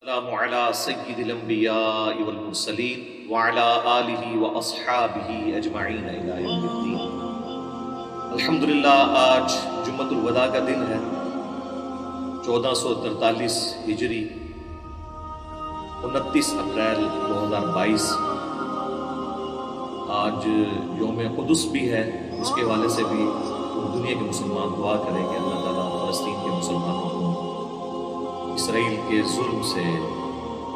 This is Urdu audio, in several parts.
السلام علی سید الانبیاء والمرسلین وعلی آلہ واصحابہ اجمعین الی یوم الدین۔ الحمدللہ آج جمعۃ الوداع کا دن ہے، 1443 ہجری، 29 اپریل 2022۔ آج یوم قدس بھی ہے، اس کے حوالے سے بھی دنیا کے مسلمان دعا کریں کہ اللہ تعالیٰ فلسطین کے مسلمانوں کو اسرائیل کے ظلم سے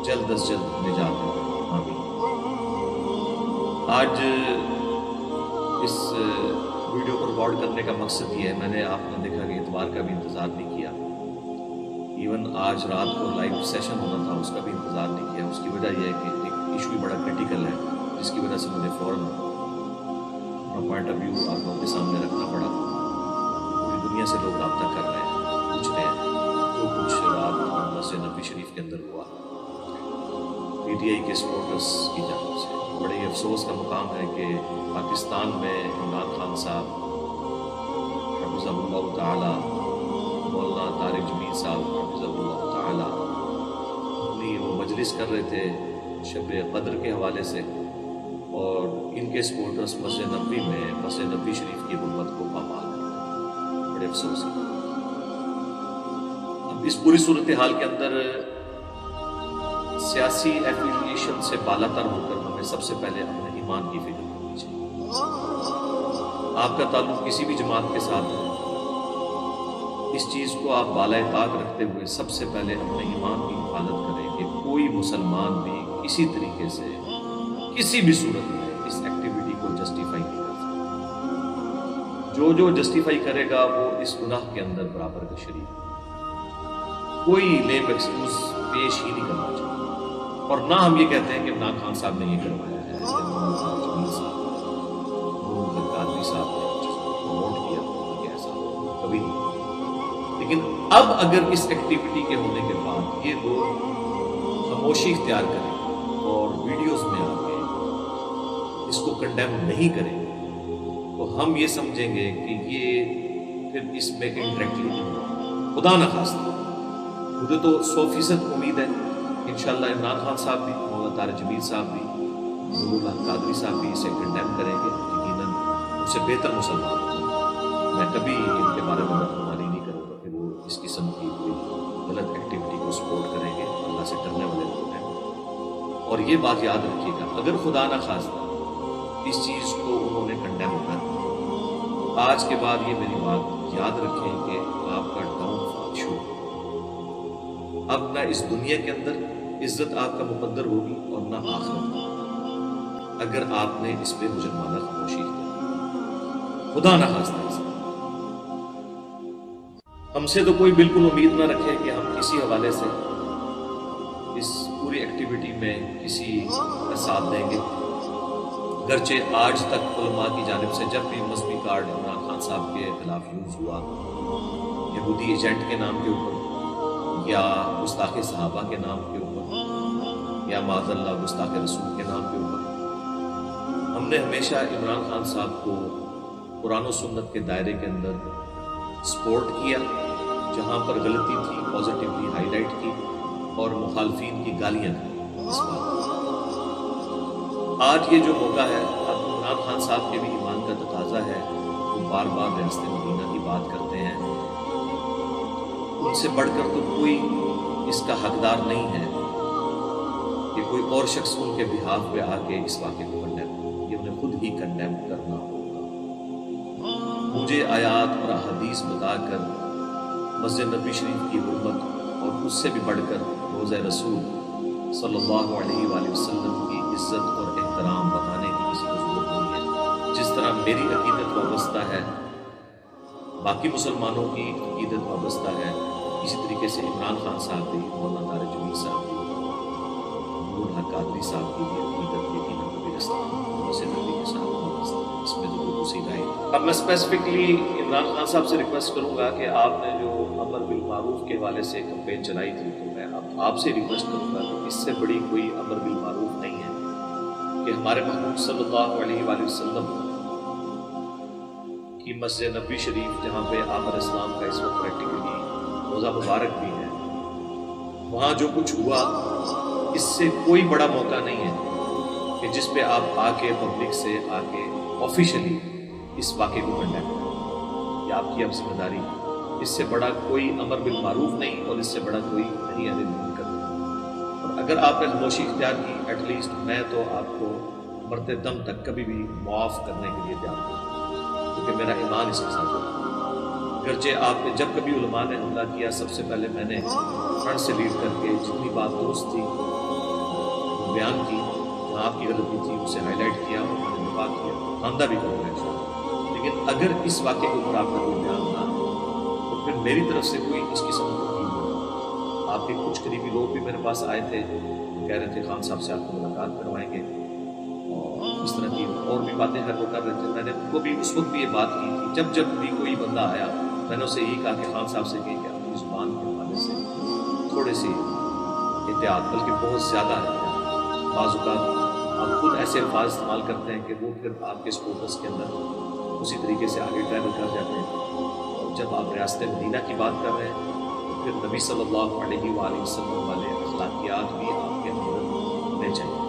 جلد از جلد نجات دے۔ آمین۔ آج اس ویڈیو کو ریکارڈ کرنے کا مقصد یہ ہے، میں نے آپ نے دیکھا کہ اتوار کا بھی انتظار نہیں کیا، ایون آج رات کو لائیو سیشن ہونا تھا، اس کا بھی انتظار نہیں کیا۔ اس کی وجہ یہ ہے کہ ایک ایشو بڑا کرٹیکل ہے، جس کی وجہ سے مجھے فوراً اپنا پوائنٹ آف ویو آپ لوگوں کے سامنے رکھنا پڑا۔ پوری دنیا سے لوگ رابطہ کر رہے ہیں، پوچھ رہے ہیں جو کچھ رات مسجد نبوی شریف کے اندر ہوا پی ٹی آئی کے سپورٹرز کی جانب سے۔ بڑے ہی افسوس کا مقام ہے کہ پاکستان میں عمران خان صاحب حفظہ اللہ تعالی، مولانا طارق جمیل صاحب حفظہ اللہ تعالی، اپنی وہ مجلس کر رہے تھے شب قدر کے حوالے سے، اور ان کے سپورٹرز مسجد نبوی میں مسجد نبوی شریف کی غربت کو پامال کرتے۔ بڑے افسوس کی۔ اس پوری صورتحال کے اندر سیاسی ایفیلیشن سے بالا تر ہو کر ہمیں سب سے پہلے اپنے ایمان کی فکر کرنی چاہیے۔ آپ کا تعلق کسی بھی جماعت کے ساتھ ہے، اس چیز کو آپ بالائے طاق رکھتے ہوئے سب سے پہلے اپنے ایمان کی حفاظت کریں کہ کوئی مسلمان بھی کسی طریقے سے کسی بھی صورت میں اس ایکٹیویٹی کو جسٹیفائی نہیں کر سکتا۔ جو جسٹیفائی کرے گا وہ اس گناہ کے اندر برابر کا شریک ہے۔ کوئی لیم ایکسکیوز پیش ہی نہیں کرنا چاہیے، اور نہ ہم یہ کہتے ہیں کہ عمران خان صاحب نے یہ کروایا ہے، جمیل صاحب قادری صاحب نے پروموٹ کیا، کہ ایسا کبھی نہیں۔ لیکن اب اگر اس ایکٹیویٹی کے ہونے کے بعد یہ لوگ خاموشی اختیار کریں اور ویڈیوز میں آ کے اس کو کنڈیم نہیں کریں تو ہم یہ سمجھیں گے کہ یہ پھر اس میں انڈائریکٹلی نہیں ہوا۔ خدا نہ خواستہ، مجھے تو 100% امید ہے کہ انشاءاللہ عمران خان صاحب بھی، مولانا طارق جمیل صاحب بھی، نور اللہ قادری صاحب بھی اسے کنڈیم کریں گے۔ یقیناً ان سے بہتر مسلمان، میں کبھی ان کے بارے میں بدگمانی نہیں کروں گا کہ وہ اس قسم کی کوئی غلط ایکٹیویٹی کو سپورٹ کریں گے۔ اللہ سے ڈرنے والے لوگ ہیں، اور یہ بات یاد رکھیے گا، اگر خدا نہ خواستہ اس چیز کو انہوں نے کنڈیم کر، آج کے بعد یہ میری بات یاد رکھیں کہ آپ کا ڈاؤن فال شروع، اب نہ اس دنیا کے اندر عزت آپ کا مقدر ہوگی اور نہ آخرت، اگر آپ نے اس پہ مجرمانہ خاموشی اختیار، خدا نہ خواستہ اس ہم سے تو کوئی بالکل امید نہ رکھے کہ ہم کسی حوالے سے اس پوری ایکٹیویٹی میں کسی کا ساتھ دیں گے۔ گرچہ آج تک علماء کی جانب سے جب بھی مذہبی کارڈ عمران خان صاحب کے خلاف یوز ہوا، یہودی ایجنٹ کے نام کے اوپر، یا گستاخ صحابہ کے نام کے اوپر، یا معاذ اللہ گستاخ رسول کے نام کے اوپر، ہم نے ہمیشہ عمران خان صاحب کو قرآن و سنت کے دائرے کے اندر سپورٹ کیا، جہاں پر غلطی تھی پازیٹیولی ہائی لائٹ کی، اور مخالفین کی گالیاں دی۔ اس بات آج یہ جو موقع ہے، اب عمران خان صاحب کے بھی ایمان کا تقاضا ہے، وہ بار بار ریاست مدینہ کی بات کرتے ہیں، ان سے بڑھ کر تو کوئی اس کا حقدار نہیں ہے کہ کوئی اور شخص ان کے بہاف پہ آ کے اس واقعے کو کنڈیم کرے، یہ انہیں خود ہی کنڈیم کرنا ہوگا۔ مجھے آیات اور احادیث بتا کر مسجد نبوی شریف کی حرمت اور اس سے بھی بڑھ کر روضہ رسول صلی اللہ علیہ وآلہ وسلم کی عزت اور احترام بتانے کی کسی کو ضرورت نہیں ہے۔ جس طرح میری عقیدت وابستہ ہے، باقی مسلمانوں کی عقیدت وابستہ ہے، اسی طریقے سے عمران خان صاحب بھی، مولانا طارق جمیل صاحب بھی، نور اللہ قادری صاحب کی بھی عقیدت یقیناً کے ساتھ وابستہ ہے، اس میں تو کوئی دوسری رائے نہیں۔ اب میں اسپیسیفکلی عمران خان صاحب سے ریکویسٹ کروں گا کہ آپ نے جو امر بالمعروف کے حوالے سے کمپین چلائی تھی، تو میں اب آپ سے ریکویسٹ کروں گا کہ اس سے بڑی کوئی امر بالمعروف نہیں ہے کہ ہمارے محبوب صلی اللہ علیہ وآلہ وسلم کی مسجد نبوی شریف، جہاں پہ آپ علیہ السلام کا اس وقت پریکٹیکلی روزہ مبارک بھی ہے، وہاں جو کچھ ہوا اس سے کوئی بڑا موقع نہیں ہے کہ جس پہ آپ آ کے پبلک سے آ کے آفیشلی اس واقعے کو کنڈیم کریں. یہ آپ کی اب ذمہ داری ہے. اس سے بڑا کوئی امر بالمعروف نہیں اور اس سے بڑا کوئی نہیں علیہ المنکر نہیں. اور اگر آپ نے خاموشی اختیار کی ایٹ لیسٹ میں تو آپ کو مرتے دم تک کبھی بھی معاف کرنے کے لیے تیار ہوں کیونکہ میرا ایمان اس کے ساتھ ہے. گرچہ آپ نے جب کبھی علماء نے حملہ کیا سب سے پہلے میں نے فرنٹ سے لیڈ کر کے جتنی بات درست تھی بیان کی, جہاں آپ کی غلطی تھی اسے ہائی لائٹ کیا اور میں نے دفاع کیا, آمدہ بھی کروں گا. لیکن اگر اس واقعے کے اوپر آپ کا کوئی بیان نہ تو پھر میری طرف سے کوئی اس قسم کی آپ کے کچھ قریبی لوگ بھی میرے پاس آئے تھے, کہہ رہے تھے خان صاحب سے آپ کو ملاقات کروائیں گے اور اس طرح کی اور بھی باتیں وہ کر رہے تھے. میں نے ان کو بھی اس وقت بھی یہ بات کی تھی جب بھی کوئی بندہ آیا میں نے اسے یہی کہا کہ خان صاحب سے کہ اپنی زبان کے حوالے سے تھوڑے سی احتیاط, بلکہ بہت زیادہ ہے. بعض اوقات آپ خود ایسے الفاظ استعمال کرتے ہیں کہ وہ پھر آپ کے سپورٹرز کے اندر اسی طریقے سے آگے ٹریول کر جاتے ہیں. اور جب آپ ریاست مدینہ کی بات کر رہے ہیں تو پھر نبی صلی اللہ علیہ وآلہ وسلم والے اخلاقیات بھی آپ کے اندر ہونے چاہیے.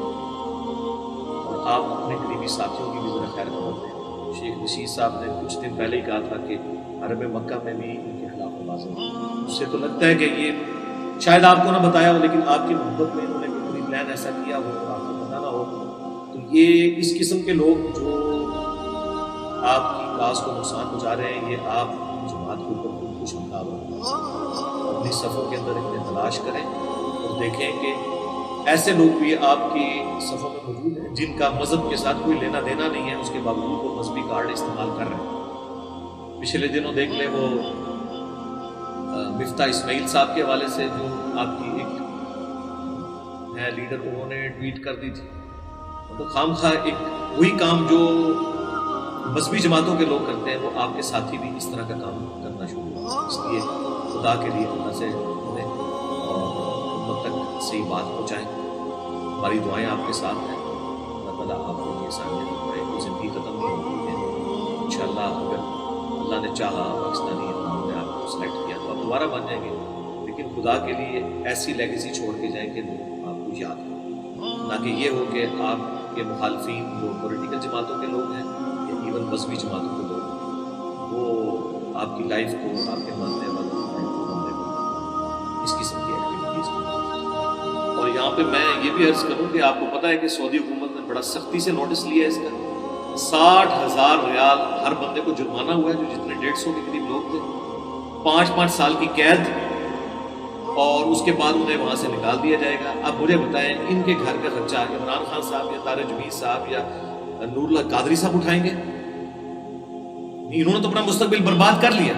اور آپ اپنے قریبی ساتھیوں کی بھی ذرا خیر خبر دیں. شیخ رشید صاحب نے کچھ دن پہلے ہی کہا تھا کہ عرب مکہ میں بھی ان کے خلاف آوازیں ہیں. اس سے تو لگتا ہے کہ یہ شاید آپ کو نہ بتایا ہو لیکن آپ کی محبت میں انہوں نے کوئی پلان ایسا کیا ہو اور آپ کو پتہ نہ ہو. تو یہ اس قسم کے لوگ جو آپ کی کاز کو نقصان پہنچا رہے ہیں یہ آپ جماعت کے اوپر خود کچھ حملہ ہو اپنی صفوں کے اندر انہیں تلاش کریں اور دیکھیں کہ ایسے لوگ بھی آپ کی صفوں میں موجود ہیں جن کا مذہب کے ساتھ کوئی لینا دینا نہیں ہے, اس کے باوجود وہ مذہبی کارڈ استعمال کر رہے ہیں. پچھلے دنوں دیکھ لیں وہ مفتاح اسماعیل صاحب کے حوالے سے جو آپ کی ایک ہے لیڈر, انہوں نے ٹویٹ کر دی تھی. تو خام خواہ ایک وہی کام جو مذہبی جماعتوں کے لوگ کرتے ہیں وہ آپ کے ساتھی بھی اس طرح کا کام کرنا شروع ہو. اس لیے خدا کے لیے اللہ سے انہیں امت تک صحیح بات پہنچائیں. ہماری دعائیں آپ کے ساتھ ہیں. اللہ تعالیٰ آپ کو یہ سامنے کرے. کوئی زندگی ختم نہیں ہوتی ہے انشاءاللہ. اگر اللہ نے چاہا پاکستانی عوام نے آپ کو سلیکٹ کیا تو آپ دوبارہ بن جائیں گے, لیکن خدا کے لیے ایسی لیگیسی چھوڑ کے جائیں کہ لوگ آپ کو یاد کریں, نہ کہ یہ ہو کہ آپ کے مخالفین جو پولیٹیکل جماعتوں کے لوگ ہیں یا ایون مذہبی جماعتوں کے لوگ وہ آپ کی لائف کو آپ کے ماننے والوں کو بننے کو اس قسم کی ایکٹیویٹیز کو. اور یہاں پہ میں یہ بھی عرض کروں کہ آپ کو پتہ ہے کہ سعودی حکومت نے بڑا سختی سے نوٹس لیا ہے اس کا. 60,000 ریال ہر بندے کو جرمانہ ہوا ہے جو جتنے 150 کے قریب لوگ تھے. 5 سال کی قید اور اس کے بعد انہیں وہاں سے نکال دیا جائے گا. اب مجھے بتائیں ان کے گھر کا خرچہ عمران خان صاحب یا طارق جمیل صاحب یا نور اللہ قادری صاحب اٹھائیں گے؟ انہوں نے تو اپنا مستقبل برباد کر لیا.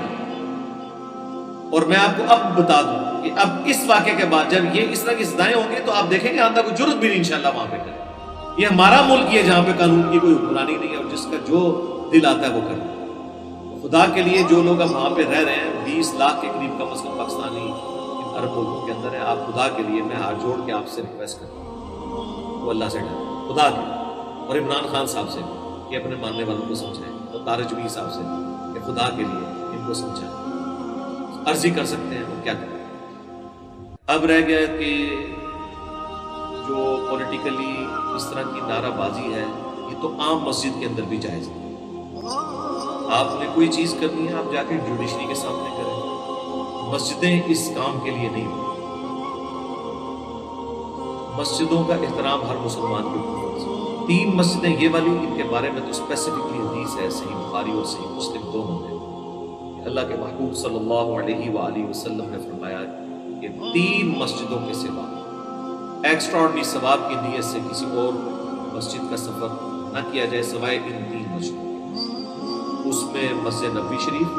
اور میں آپ کو اب بتا دوں کہ اب اس واقعے کے بعد جب یہ اس طرح کی سزائیں ہوں گی تو آپ دیکھیں گے آندہ کو جرت بھی نہیں انشاءاللہ وہاں پہ کرے. یہ ہمارا ملک ہے جہاں پہ قانون کی کوئی حکمرانی نہیں ہے اور جس کا جو دل آتا ہے وہ کرے. خدا کے لیے جو لوگ اب وہاں پہ رہ رہے ہیں 20 لاکھ کے قریب کم از کم پاکستانی عرب ملکوں کے اندر ہیں. آپ خدا کے لیے میں ہاتھ جوڑ کے آپ سے ریکویسٹ کرتا ہوں وہ اللہ سے ڈریں خدا کے, اور عمران خان صاحب سے کہ اپنے ماننے والوں کو سمجھائیں, اور طارق جمیل صاحب سے کہ خدا کے لیے ان کو سمجھائیں. عرضی کر سکتے ہیں اور کیا کریں. اب رہ گیا کہ جو پولیٹیکلی اس طرح کی نعرہ بازی ہے یہ تو عام مسجد کے اندر بھی جائز ہے. آپ نے کوئی چیز کرنی ہے آپ جا کے جوڈیشری کے سامنے کریں. مسجدیں اس کام کے لیے نہیں ہوتی. مسجدوں کا احترام ہر مسلمان کے اوپر. 3 مسجدیں یہ والی ان کے بارے میں تو اسپیسیفکلی حدیث ہے صحیح بخاری اور صحیح مسلم دونوں میں. اللہ کے محبوب صلی اللہ علیہ وآلہ وسلم نے فرمایا کہ 3 مسجدوں کے سوا ایکسٹرا آرڈنری ثواب کی نیت سے کسی اور مسجد کا سفر نہ کیا جائے سوائے ان 3 مسجدوں. اس میں مسجد نبوی شریف,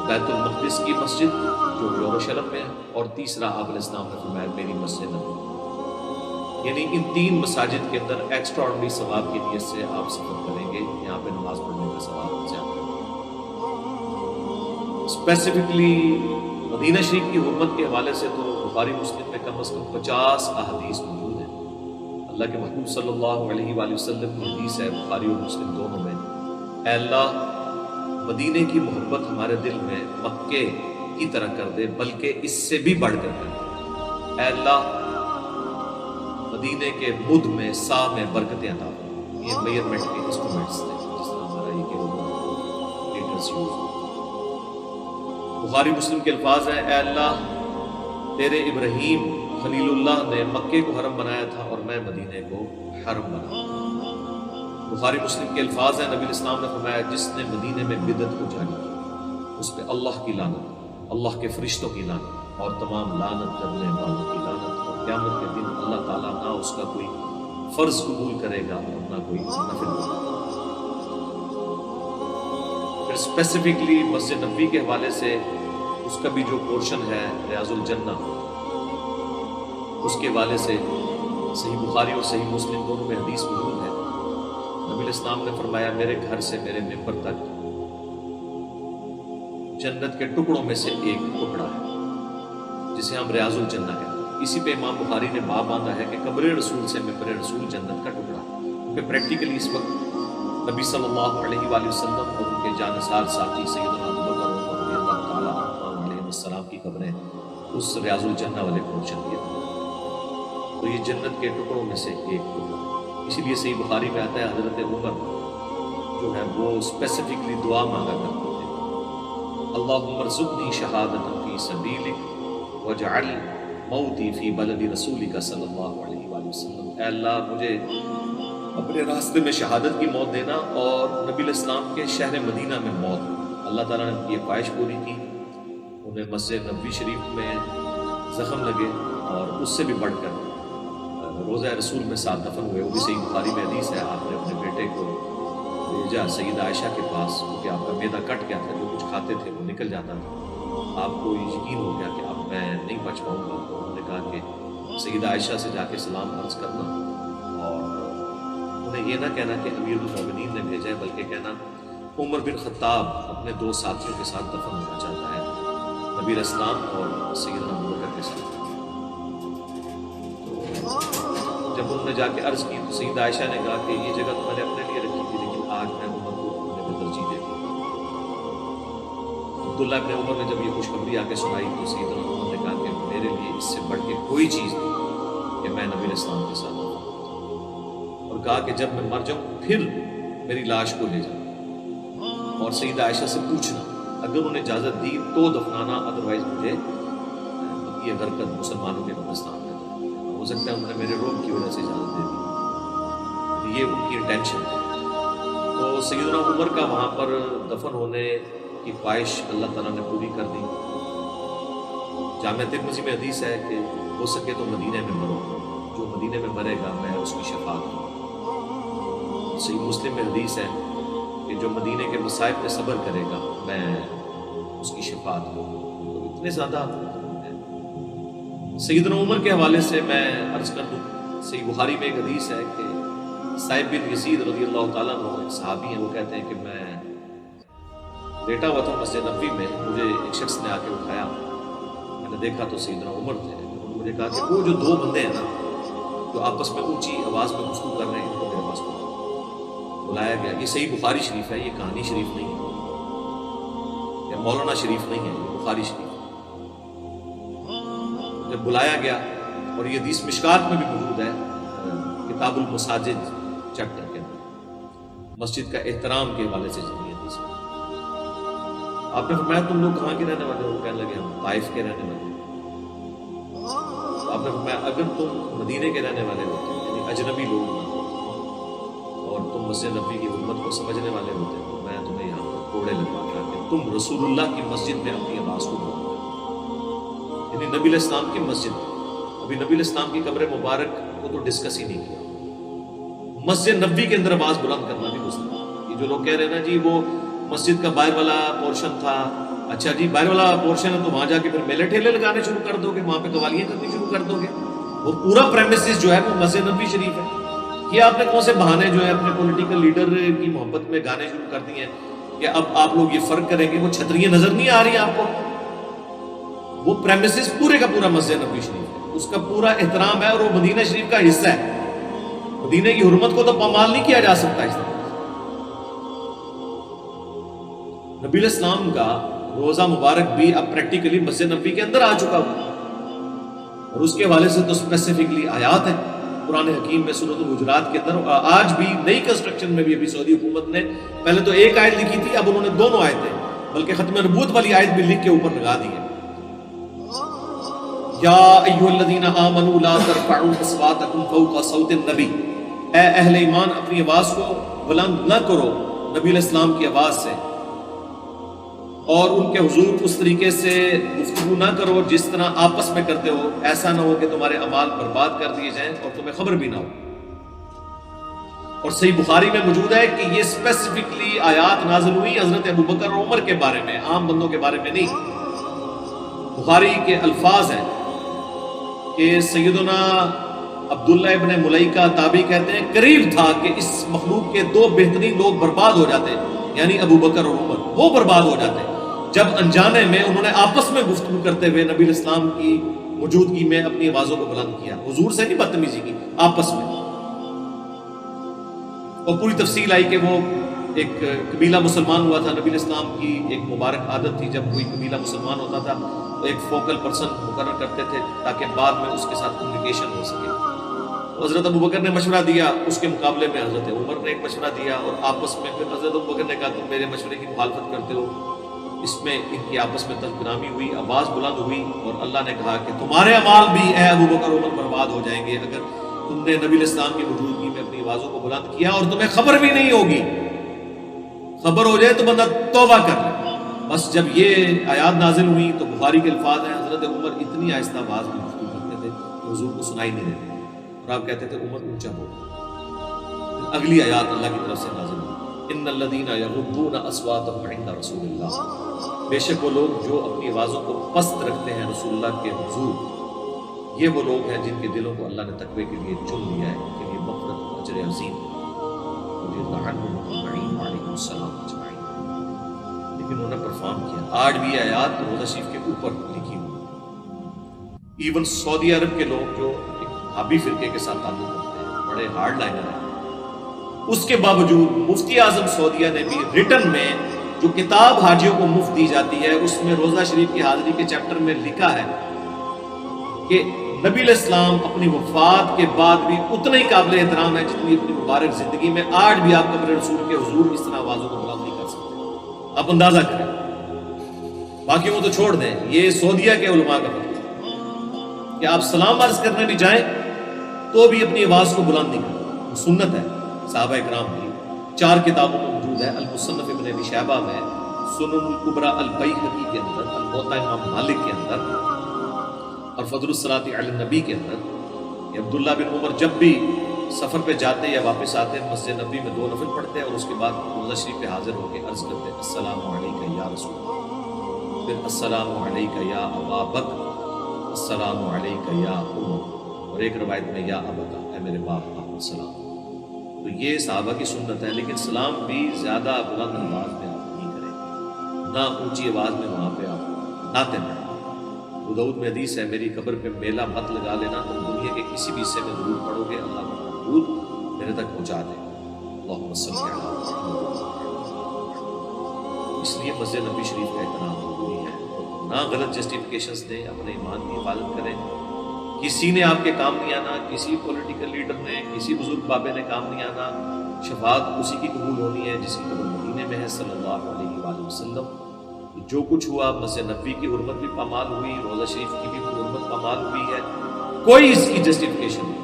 بیت المقدس کی مسجد جو یروشلم میں ہے, اور تیسرا آپ علیہ السلام نے فرمایا میری مسجد نبوی. یعنی ان 3 مساجد کے اندر ایکسٹرا آرڈنری ثواب کی نیت سے آپ سفر کریں گے. یہاں پہ نماز پڑھنے کا ثواب زیادہ ہے. اسپیسیفکلی مدینہ شریف کی حرمت کے حوالے سے تو بخاری مسلم میں کم از کم 50 احادیث موجود ہیں. اللہ کے محبوب صلی اللہ علیہ وآلہ وسلم کی حدیث ہے بخاری اور مسلم دونوں میں, اے اللہ مدینے کی محبت ہمارے دل میں مکے کی طرح کر دے بلکہ اس سے بھی بڑھ کر کر دے۔ اے اللہ مدینے کے مد میں سا میں برکتیں عطا فرما۔ یہ میئرمنٹ کے انسٹرومنٹس تھے جس طرح ہمارا یہ کہ لیٹرز یوز ہو۔ بخاری مسلم کے الفاظ ہیں، اے اللہ تیرے ابراہیم خلیل اللہ نے مکے کو حرم بنایا تھا اور میں مدینے کو حرم بنایا۔ بخاری مسلم کے الفاظ ہیں، نبی اسلام نے فرمایا جس نے مدینے میں بدعت کو جاری کیا اس پہ اللہ کی لعنت، اللہ کے فرشتوں کی لعنت اور تمام لعنت کرنے والوں کی لعنت، اور قیامت کے دن اللہ تعالیٰ نہ اس کا کوئی فرض قبول کرے گا اور نہ کوئی نفل قبول کرے گا۔ پھر اسپیسیفکلی مسجد نبوی کے حوالے سے اس کا بھی جو پورشن ہے ریاض الجنہ، اس کے حوالے سے صحیح بخاری اور صحیح مسلم دونوں میں حدیث موجود ہے۔ نبی الاسلام نے فرمایا میرے گھر سے میرے ممبر تک جنت کے ٹکڑوں میں سے ایک ٹکڑا ہے جسے ہم ریاض الجنہ کہتے ہیں۔ اسی پہ امام بخاری نے باب باندھا ہے کہ قبر رسول سے ممبر رسول جنت کا ٹکڑا، کیونکہ پریکٹیکلی اس وقت نبی صلی اللہ علیہ وآلہ وسلم اور ان کے جانثار ساتھی سیدنا ابوبکر عمر رضی اللہ تعالیٰ عنہ علیہ السلام کی قبریں اس ریاض الجنہ والے پورشن کے اندر، تو یہ جنت کے ٹکڑوں میں سے ایک ٹکڑا۔ اسی لیے صحیح بخاری میں آتا ہے حضرت عمر جو ہے وہ اسپیسیفکلی دعا مانگا کرتے تھے، اللہم ارزقنی شہادۃ فی سبیلک واجعل موتی فی بلد رسولک صلی اللہ علیہ وآلہ وسلم۔ اے اللہ مجھے اپنے راستے میں شہادت کی موت دینا اور نبی الاسلام کے شہر مدینہ میں موت۔ اللہ تعالیٰ نے یہ خواہش پوری کی، انہیں مسجد نبوی شریف میں زخم لگے اور اس سے بھی بڑھ کر روضہ رسول میں ساتھ دفن ہوئے۔ وہ بھی صحیح بخاری میں حدیث ہے، آپ نے اپنے بیٹے کو بھیجا سیدہ عائشہ کے پاس کیونکہ آپ کا معدہ کٹ گیا تھا، جو کچھ کھاتے تھے وہ نکل جاتا تھا، آپ کو یقین ہو گیا کہ اب میں نہیں بچ پاؤں گا۔ انہوں نے کہا کہ سیدہ عائشہ سے جا کے سلام عرض کرنا اور انہیں یہ نہ کہنا کہ امیر المومنین نے بھیجا ہے، بلکہ کہنا عمر بن خطاب اپنے دو ساتھیوں کے ساتھ دفن ہونا چاہتا ہے، نبی الاسلام اور سیدنا ابوبکر کے ساتھ۔ جب انہوں نے جا کے عرض کی تو سیدہ عائشہ نے کہا کہ یہ جگہ تو میں نے اپنے لیے رکھی تھی لیکن آج میں عمر کو اپنے میں ترجیح دیتی ہوں۔ عبداللہ ابن عمر نے جب یہ خوشخبری آ کے سنائی تو سیدنا عمر نے کہا کہ میرے لیے اس سے بڑھ کے کوئی چیز نہیں کہ میں نبی علیہ السلام کے ساتھ ہوں، اور کہا کہ جب میں مر جاؤں پھر میری لاش کو لے جاؤں اور سیدہ عائشہ سے پوچھنا، اگر انہیں اجازت دی تو دفنانا، ادروائز مجھے یہ غرقت مسلمانوں کے قبرستان میں، ہو سکتا ہے انہوں نے میرے روگ کی وجہ سے اجازت دے دی، یہ ان کی انٹینشن تھی۔ تو سیدنا عمر کا وہاں پر دفن ہونے کی خواہش اللہ تعالیٰ نے پوری کر دی۔ جامعہ ترمذی میں حدیث ہے کہ ہو سکے تو مدینے میں مرو، جو مدینے میں مرے گا میں اس کی شفاعت کروں۔ صحیح مسلم میں حدیث ہے کہ جو مدینے کے مصائب پہ صبر کرے گا میں اس کی شفاعت کروں۔ تو اتنے زیادہ سیدنا عمر کے حوالے سے میں عرض کر دوں، صحیح بخاری میں ایک حدیث ہے کہ صائب بن یزید رضی اللہ تعالیٰ عنہ ایک صحابی ہیں، وہ کہتے ہیں کہ میں لیٹا ہوا تھا مسجد نبوی میں، مجھے ایک شخص نے آ کے اٹھایا، میں نے دیکھا تو سیدنا عمر تھے۔ انہوں نے مجھے کہا کہ وہ جو دو بندے ہیں نا جو آپس میں اونچی آواز میں گفتگو کر رہے ہیں، ان کو میرے پاس بلایا گیا۔ یہ صحیح بخاری شریف ہے، یہ کہانی شریف نہیں ہے، یا مولانا شریف نہیں ہے، یہ بخاری شریف۔ جب بلایا گیا، اور یہ حدیث مشکات میں بھی موجود ہے کتاب المساجد چیپٹر کے اندر، مسجد کا احترام کے حوالے سے جتنی حدیث ہے، آپ نے فرمایا تم لوگ کہاں کے رہنے والے ہو؟ کہنے لگے ہم طائف کے رہنے والے ہیں۔ آپ نے فرمایا اگر تم مدینے کے رہنے والے ہوتے یعنی اجنبی لوگ نہ ہوتے اور تم مسجد نبوی کی حرمت کو سمجھنے والے ہوتے تو میں تمہیں یہاں پر کوڑے لگواتا کہ تم رسول اللہ کی مسجد میں اپنی آواز کو بلند کرو، یعنی نبی علیہ السلام کی مسجد۔ ابھی نبی علیہ السلام کی قبر مبارک کو تو ڈسکس ہی نہیں کیا، مسجد نبوی کے اندر آواز بلند کرنا بھی مسئلہ۔ یہ جو لوگ کہہ رہے ہیں نا جی وہ مسجد کا باہر والا پورشن تھا، اچھا جی باہر والا پورشن ہے تو وہاں جا کے پھر میلے ٹھیلے لگانے شروع کر دو گے، وہاں پہ قوالیاں کرنی شروع کر دو گے، وہ پورا پریمیسز جو ہے وہ مسجد نبوی شریف ہے۔ یہ آپ نے کون سے بہانے جو ہے اپنے پولیٹیکل لیڈر کی محبت میں گانے شروع کر دیے ہیں کہ اب آپ لوگ یہ فرق کریں گے، وہ چھتریاں نظر نہیں آ رہی ہیں آپ کو؟ وہ پریمیسز پورے کا پورا مسجد نبوی شریف ہے، اس کا پورا احترام ہے اور وہ مدینہ شریف کا حصہ ہے۔ مدینہ کی حرمت کو تو پامال نہیں کیا جا سکتا اس طرح۔ نبی علیہ السلام کا روزہ مبارک بھی اب پریکٹیکلی مسجد نبوی کے اندر آ چکا ہوا، اور اس کے حوالے سے تو اسپیسیفکلی آیات ہیں قرآن حکیم میں سورۃ الحجرات کے اندر. آج بھی نئی کنسٹرکشن میں بھی ابھی سعودی حکومت نے پہلے تو ایک آیت لکھی تھی، اب انہوں نے دونوں آیتیں بلکہ ختم نبوت والی آیت بھی لکھ کے اوپر لگا دی ہے. یا ایھا الذین آمنوا لا ترفعوا اصواتکم فوق صوت النبی، اے اہل ایمان اپنی آواز کو بلند نہ کرو نبی علیہ السلام کی آواز سے، اور ان کے حضور اس طریقے سے گفتگو نہ کرو جس طرح آپس میں کرتے ہو، ایسا نہ ہو کہ تمہارے اعمال برباد کر دیے جائیں اور تمہیں خبر بھی نہ ہو. اور صحیح بخاری میں موجود ہے کہ یہ اسپیسیفکلی آیات نازل ہوئی حضرت ابوبکر اور عمر کے بارے میں، عام بندوں کے بارے میں نہیں. بخاری کے الفاظ ہیں کہ سیدنا عبداللہ ابن ملیکہ تابعی کہتے ہیں قریب تھا کہ اس مخلوق کے دو بہترین لوگ برباد ہو جاتے، یعنی ابوبکر اور عمر، وہ برباد ہو جاتے جب انجانے میں انہوں نے آپس میں گفتگو کرتے ہوئے نبی علیہ السلام کی موجودگی میں اپنی آوازوں کو بلند کیا. حضور سے نہیں بدتمیزی کی، آپس میں. اور پوری تفصیل آئی کہ وہ ایک قبیلہ مسلمان ہوا تھا. نبی علیہ السلام کی ایک مبارک عادت تھی جب کوئی قبیلہ مسلمان ہوتا تھا تو ایک فوکل پرسن مقرر کرتے تھے تاکہ بعد میں اس کے ساتھ کمیونیکیشن ہو سکے. حضرت ابوبکر نے مشورہ دیا، اس کے مقابلے میں حضرت عمر نے ایک مشورہ دیا، اور آپس میں پھر حضرت ابوبکر نے کہا تم میرے مشورے کی مخالفت کرتے ہو. اس میں ان کی آپس میں تلفظامی ہوئی، آواز بلند ہوئی، اور اللہ نے کہا کہ تمہارے اعمال بھی اے ابوبکر عمر برباد ہو جائیں گے اگر تم نے نبی علیہ السلام کی موجودگی میں اپنی آوازوں کو بلند کیا اور تمہیں خبر بھی نہیں ہوگی. خبر ہو جائے تو بندہ توبہ کر لے. بس جب یہ آیات نازل ہوئی تو بخاری کے الفاظ ہیں حضرت عمر اتنی آہستہ آواز میں گفتگو کرتے تھے کہ حضور کو سنائی نہیں دیتے، اور آپ کہتے تھے عمر اونچا بول. اگلی آیات اللہ کی طرف سے نازل ہوئی، ان الذین یغضون اصواتهم عند رسول اللہ، بے شک وہ لوگ جو اپنی آوازوں کو پست رکھتے ہیں رسول اللہ کے حضور، یہ وہ لوگ ہیں جن کے دلوں کو اللہ نے تقوی کے لیے چن لیا ہے، ان کے لیے مغفرت و اجر عظیم. رضی اللہ عنہم اجمعین وعلیکم السلام اجمعین. لیکن انہوں نے پرفارم کیا. آج بھی آیات روزہ شریف کے اوپر لکھی ہوئی. ایون سعودی عرب کے لوگ جو ایک بھابی فرقے کے ساتھ تعلق رکھتے ہیں، بڑے ہارڈ لائنر ہیں، اس کے باوجود مفتی اعظم سعودیہ نے بھی ریٹن میں جو کتاب حاجیوں کو مفت دی جاتی ہے اس میں روزہ شریف کی حاضری کے چیپٹر میں لکھا ہے کہ نبی علیہ السلام اپنی وفات کے بعد بھی اتنا ہی قابل احترام ہے جتنی اپنی مبارک زندگی میں. آج بھی آپ قبر رسول کے حضور اس طرح آوازوں کو بلند نہیں کر سکتے. آپ اندازہ کریں. باقی وہ تو چھوڑ دیں، یہ سعودیہ کے علماء کا فتویٰ کہ آپ سلام عرض کرنے بھی جائیں تو بھی اپنی آواز کو بلند نہیں کریں. سنت ہے صحابہ اکرام کی. 4 کتابوں میں موجود ہے، المصنف ابن ابی شیبہ میں، سنن الکبریٰ البیہقی کے اندر، الموطا امام مالک کے اندر، اور فضل الصلاۃ علی النبی کے اندر کہ عبداللہ بن عمر جب بھی سفر پہ جاتے یا واپس آتے مسجد نبی میں 2 نفل پڑھتے اور اس کے بعد روزہ شریف پہ حاضر ہو کے عرض کرتے السلام علیکہ یا رسول اللہ، پھر السلام علیکہ یا ابا بکر، السلام علیکہ یا عمر، اور ایک روایت میں یا ابتا، اے میرے باپ آپ السلام. تو یہ صحابہ کی سنت ہے. لیکن سلام بھی زیادہ بلند انداز میں آپ نہیں کریں، نہ اونچی آواز میں وہاں پہ آپ نعتیں پڑھیں. ابو داؤد میں حدیث ہے میری قبر پہ میلہ مت لگا لینا، تم دنیا کے کسی بھی حصے میں درود پڑھو گے اللہ کا درود میرے تک پہنچا دے. اللہم صلی علی محمد. اس لیے مسجد نبی شریف کا احترام ضروری ہے. نہ غلط جسٹیفیکیشنز دیں، اپنے ایمان کی حفاظت کریں. کسی نے آپ کے کام نہیں آنا، کسی پولیٹیکل لیڈر نے، کسی بزرگ بابے نے کام نہیں آنا. شفاعت اسی کی قبول ہونی ہے جس کی قبر مدینے میں ہے صلی اللہ علیہ وآلہ وسلم. جو کچھ ہوا مسجد نبوی کی حرمت بھی پامال ہوئی، روزہ شریف کی بھی حرمت پامال ہوئی ہے. کوئی اس کی جسٹیفیکیشن نہیں.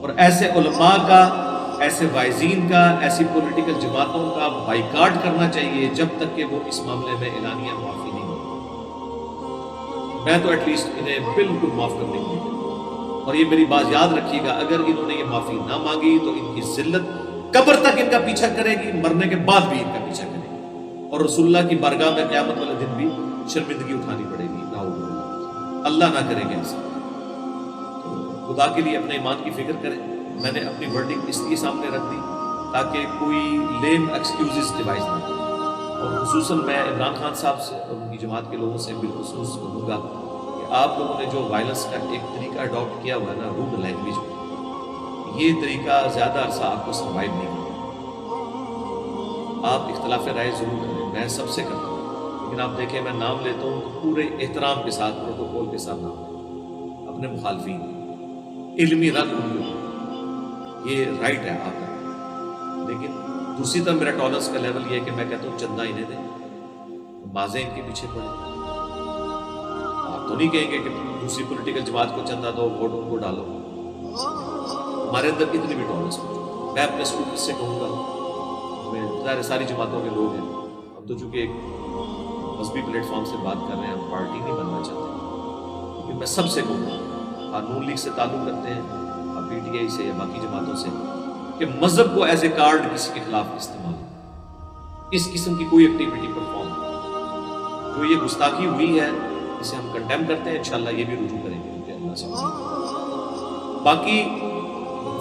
اور ایسے علماء کا، ایسے وائزین کا، ایسی پولیٹیکل جماعتوں کا بائیکاٹ کرنا چاہیے جب تک کہ وہ اس معاملے میں اعلانیہ معافی نہیں ہوتی. میں تو ایٹ لیسٹ انہیں بالکل معاف کر دیں گے. اور یہ میری بات یاد رکھیے گا، اگر انہوں نے یہ معافی نہ مانگی تو ان کی ذلت قبر تک ان کا پیچھا کرے گی، مرنے کے بعد بھی ان کا پیچھا کرے گی، اور رسول اللہ کی بارگاہ میں قیامت والے دن بھی شرمندگی اٹھانی پڑے گی. نعوذ باللہ، اللہ نہ کرے گا ایسا. تو خدا کے لیے اپنے ایمان کی فکر کریں. میں نے اپنی ورڈنگ اس لیے سامنے رکھ دی تاکہ کوئی لیم ایکسکیوزز ڈیوائز نہ کرے. اور خصوصاً میں عمران خان صاحب سے اور ان کی جماعت کے لوگوں سے بالخصوص کہوں گا کہ آپ لوگوں نے جو وائلنس کا ایک طریقہ اڈاپٹ کیا ہوا ہے نا، روڈ لینگویج میں، یہ طریقہ زیادہ عرصہ آپ کو سروائیو نہیں کرے. آپ اختلاف رائے ضرور کریں، میں سب سے کرتا ہوں، لیکن آپ دیکھیں میں نام لیتا ہوں تو پورے احترام کے ساتھ پروٹوکول کے ساتھ نام لیتا ہوں اپنے مخالفین، علمی رد یہ رائٹ ہے آپ کا، لیکن دوسری طرف میرا ٹالرنس کا لیول یہ ہے کہ میں کہتا ہوں چندہ انہیں دیں، بازیں ان کے پیچھے پڑے۔ آپ تو نہیں کہیں گے کہ دوسری پولیٹیکل جماعت کو چندہ دو، ووٹ ان کو ڈالو، ہمارے اندر اتنی بھی ٹالرنس نہیں۔ میں اپنے اسٹوڈنٹ سے کہوں گا، ظاہر ساری جماعتوں کے لوگ ہیں، ہم تو چونکہ ایک مذہبی پلیٹ فارم سے بات کر رہے ہیں، ہم پارٹی نہیں بننا چاہتے، لیکن میں سب سے کہوں گا، نون لیگ سے تعلق رکھتے ہیں، آپ پی ٹی آئی سے یا باقی جماعتوں سے، کہ مذہب کو ایز اے کارڈ کسی کے خلاف استعمال، اس قسم کی کوئی ایکٹیویٹی پرفارم، جو یہ گستاخی ہوئی ہے اسے ہم کنڈیم کرتے ہیں، انشاءاللہ یہ بھی رجوع کریں گے ان کے اللہ سے۔ باقی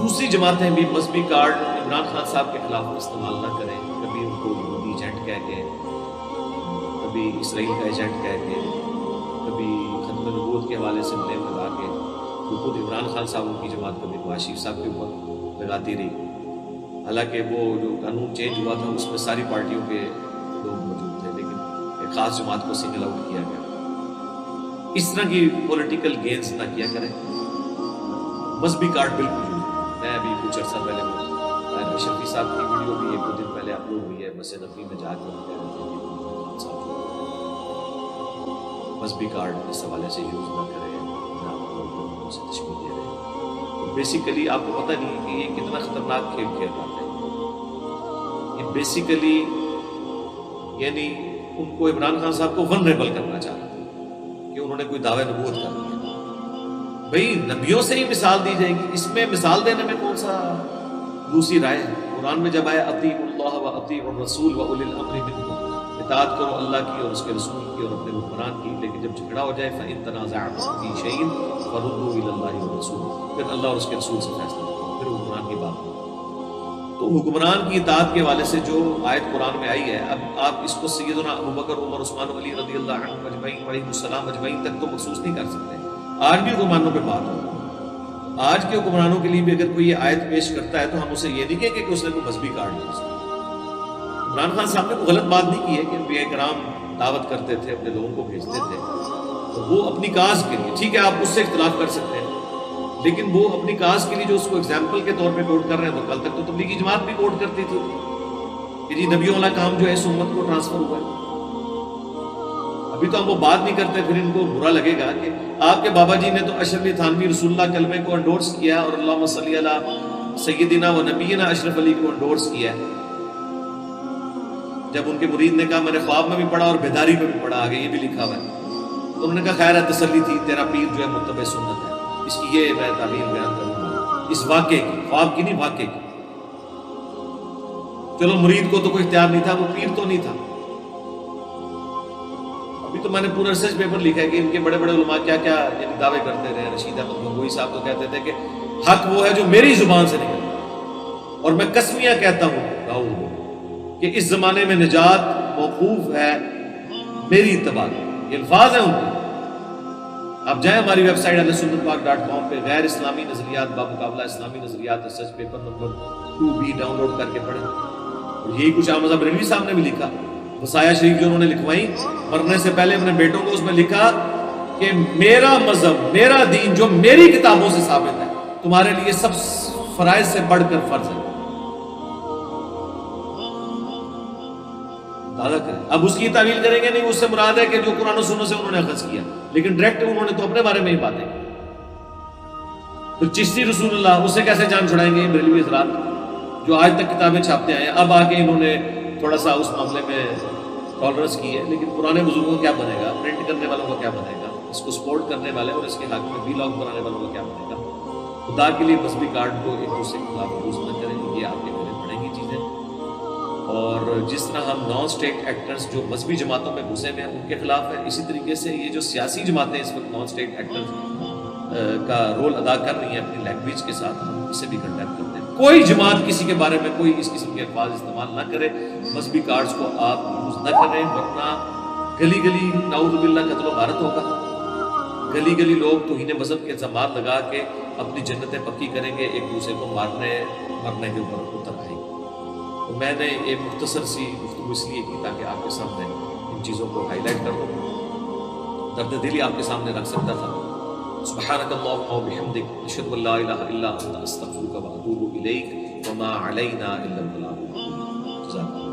دوسری جماعتیں بھی مذہبی کارڈ عمران خان صاحب کے خلاف استعمال نہ کریں، کبھی ان کو یہودی ایجنٹ کہہ کے، کبھی اسرائیل کا ایجنٹ کہہ کے، کبھی ختم نبوت کے حوالے سے بلیم لگا کے، تو خود عمران خان صاحب ان کی جماعت کبھی نواز شریف صاحب کے اوپر لگاتی رہی، حالانکہ وہ جو قانون چینج ہوا تھا اس میں ساری پارٹیوں کے لوگ موجود تھے، لیکن ایک خاص جماعت کو سنگل آؤٹ کیا گیا۔ اس طرح کی پولیٹیکل گینز نہ کیا کریں، مذہبی کارڈ بالکل نہیں۔ میں ابھی کچھ عرصہ پہلے شفیع صاحب کی ویڈیو بھی ایک دو دن پہلے اپلوڈ ہوئی ہے، مسجد نبوی میں جا کے مذہبی کارڈ اس حوالے سے یوز نہ کریں، نہ آپ لوگوں سے تشکیل دے رہے ہیں۔ بیسیکلی آپ کو پتہ نہیں کہ یہ کتنا خطرناک کھیل کھیل رہا ہے، یہ بیسیکلی یعنی ان کو عمران خان صاحب کو ونریبل کرنا چاہ رہا ہے کہ انہوں نے کوئی دعوی نبوت کر دیا۔ بھئی نبیوں سے ہی مثال دی جائے گی، اس میں مثال دینے میں کون سا دوسری رائے ہے؟ قرآن میں جب آئے اطیعوا اللہ و اطیعوا الرسول و اولی الامر منکم، اطاعت کرو اللہ کی اور اس کے رسول کی اور اپنے حکمران کی، لیکن جب جھگڑا ہو جائے فإن تنازعتم فی شیء فردوه الی اللہ والرسول، پھر اللہ اور اس کے رسول سے فیصلہ کرو، پھر حکمران کی بات کرو۔ تو حکمران کی اطاعت کے حوالے سے جو آیت قرآن میں آئی ہے، اب آپ اس کو سیدنا ابوبکر، عمر، عثمان و علی رضی اللہ عنہم اجمعین علیہم السلام اجمعین تک تو مخصوص نہیں کر سکتے۔ آج بھی حکمرانوں پہ بات ہو، آج کے حکمرانوں کے لیے بھی اگر کوئی یہ آیت پیش کرتا ہے تو ہم اسے یہ نہیں کہیں گے کہ اس نے کوئی مذہبی کارڈ یوز کیا۔ عمران خان صاحب نے کوئی غلط بات نہیں کی ہے کہ انبیاء کرام دعوت کرتے تھے، اپنے لوگوں کو بھیجتے تھے، تو وہ اپنی کاز کے لیے، ٹھیک ہے آپ اس سے اختلاف کر سکتے ہیں، لیکن وہ اپنی کاز کے لیے جو اس کو ایگزامپل کے طور پہ کوٹ کر رہے ہیں، تو کل تک تو تبلیغی جماعت بھی کوٹ کرتی تھی کہ جی نبیوں والا کام جو ہے اس امت کو ٹرانسفر ہوا ہے۔ ابھی تو ہم وہ بات نہیں کرتے، پھر ان کو برا لگے گا کہ آپ کے بابا جی نے تو اشرف علی تھانوی رسول اللہ کلمے کو انڈورس کیا اور اللہم صلی علی سیدنا و نبینا اشرف علی کو انڈورس کیا ہے۔ جب ان کے مرید نے کہا میں نے خواب میں بھی پڑھا اور بیداری میں بھی پڑھا، آگے یہ بھی لکھا ہوا ہے، تو انہوں نے کہا خیر ہے، تسلی تھی، تیرا پیر جو ہے متبع سنت ہے۔ اس کی یہ میں تعبیر بیان کروں گا، اس واقعے کی، خواب کی نہیں، واقعے کی۔ چلو مرید کو تو کوئی اختیار نہیں تھا، وہ پیر تو نہیں تھا۔ ابھی تو میں نے پورا ریسرچ پیپر لکھا ہے کہ ان کے بڑے بڑے علماء کیا کیا یعنی دعوے کرتے رہے۔ رشید احمد گنگوئی صاحب تو کہتے تھے کہ حق وہ ہے جو میری زبان سے نکلتا، اور میں قسمیاں کہتا ہوں کہ اس زمانے میں نجات موقوف ہے میری اتباع، یہ الفاظ ہیں ان کے۔ آپ جائیں ہماری ویب سائٹ ahlsunnatpاک.com پہ، غیر اسلامی نظریات بامقابلہ اسلامی نظریات research paper number 2B download کر کے پڑھیں، اور یہی کچھ احمد بریلوی صاحب نے بھی لکھا، وصایا شریف جو انہوں نے لکھوائی مرنے سے پہلے اپنے بیٹوں کو، اس میں لکھا کہ میرا مذہب، میرا دین جو میری کتابوں سے ثابت ہے، تمہارے لیے سب فرائض سے بڑھ کر فرض ہے۔ اب اس کی تعویل کریں گے نہیں، اس سے مراد ہے کہ جو قرآن و سنت سے انہوں نے اخذ کیا، لیکن ڈائریکٹ انہوں نے تو اپنے بارے میں ہی باتیں کی۔ تو چشتی رسول اللہ، اسے کیسے جان چھڑائیں گے بریلوی حضرات جو آج تک کتابیں چھاپتے آئے ہیں؟ اب آ کے انہوں نے تھوڑا سا اس معاملے میں ٹالرنس کی ہے، لیکن پرانے بزرگوں کا کیا بنے گا، پرنٹ کرنے والوں کا کیا بنے گا، اس کو سپورٹ کرنے والے اور اس کے حق میں وی لاگ بنانے والوں کا کیا بنے گا؟ خدا کے لیے مذہبی کارڈ کو ایک دوسرے کے خلاف یوز نہ کریں، یہ آپ کے میرے پڑیں گی چیزیں۔ اور جس طرح ہم نان اسٹیٹ ایکٹرز جو مذہبی جماعتوں میں گھسے ہوئے ہیں ان کے خلاف ہے، اسی طریقے سے یہ جو سیاسی جماعتیں اس وقت نان اسٹیٹ ایکٹرز کا رول ادا کر رہی ہیں اپنی لینگویج کے ساتھ، ہم اسے بھی کنڈیم کرتے ہیں۔ کوئی جماعت کسی کے بارے میں کوئی اس قسم کے الفاظ استعمال نہ کرے، مذہبی کارڈز کو آپ یوز نہ کریں، ورنہ گلی گلی نعوذ باللہ قتل و غارت ہوگا، گلی گلی لوگ توہین مذہب کے الزامات لگا کے اپنی جنتیں پکی کریں گے، ایک دوسرے کو مرنے کے اوپر اتر آئیں گے۔ تو میں نے ایک مختصر سی گفتگو اس لیے کی تاکہ آپ کے سامنے ان چیزوں کو ہائی لائٹ کر دوں، درد دلی آپ کے سامنے رکھ سکتا تھا۔ سبحانک اللہم و بحمدک، اشہد ان لا الہ الا انت، استغفرک و اتوب الیک، وما علینا الا البلاغ۔ جزاک اللہ۔